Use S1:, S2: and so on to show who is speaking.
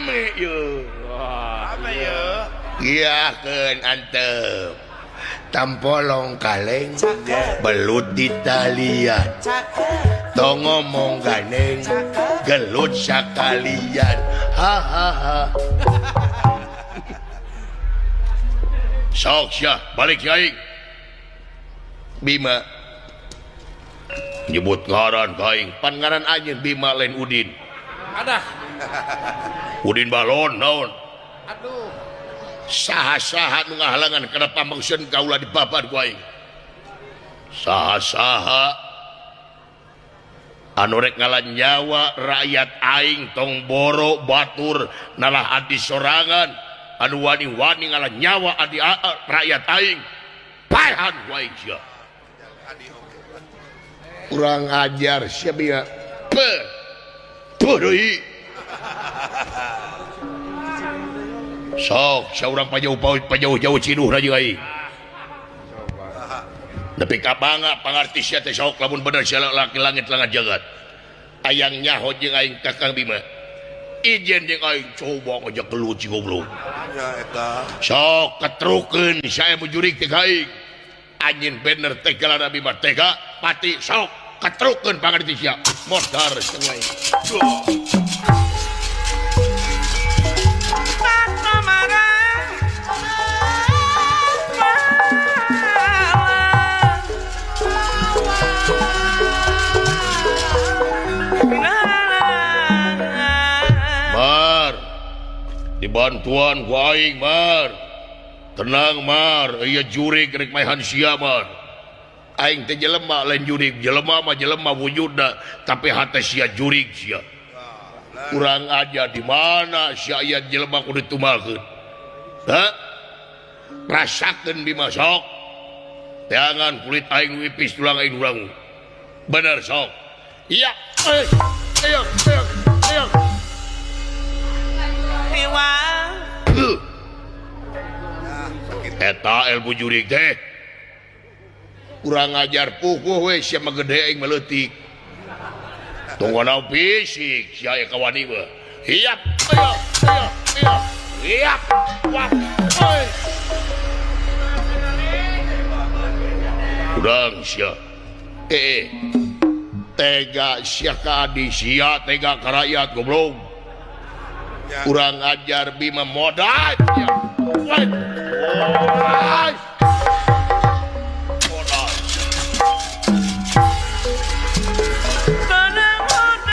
S1: rame yuk.
S2: Apa ya?
S1: Iya kan antep. Tampolong kaleng belut di talian. Tong ngomong ganeng gelut sakalian. Hahaha. Sok syah balik aing. Bima nyebut ngaran kaing pan ngaran anjeun Bima lain Udin.
S2: Adah.
S1: Udin balon naon?
S2: Aduh.
S1: Saha-saha nu ngahalangan kana pamangseun kaula di papan ku aing. Saha-saha anu rek ngalan nyawa rakyat aing tong boro batur nalah adi sorangan anu wani-wani ngalan nyawa adi rakyat aing paehan ku aing sia. Kurang ajar sia bieu. Tuh deui. Sok saurang pajauh-jauh ciduh na jeung aing. Nepi ka bangga pangarti sia teh sok lamun bener sia laki langit langat jagat. Ayang nyaho jeung aing Kakang Bima. Ijen jeung aing coba ngajak gelut si goblok.
S2: Ya eta.
S1: Sok ketrukeun saya mujurig teh aing. Anjeun bener teh galana Bima tega pati sok ketrukeun pangarti sia. Modar jeung aing. Bantuan ku aing Mar. Tenang Mar, ieu jurig rek maehan sia Mar. Aing teh jelema lain jurig, jelema mah jelema wujudna, tapi hate sia jurig sia. Kurang aja di mana sia aya jelema kudu ditumalkeun. Hah? Rasakeun Bima sok. Teangan kulit aing wipis tulang aing urang. Bener sok. Iya. Ayo. Eta ilmu jurig teh kurang ajar pukuh we sia mah gede aing meleutik tunggu fisik sia aya kawani mah hiap ayo hiap wah oi urang sia tega sia ka adi sia tega ka rakyat goblok. Kurang ajar Bima modal.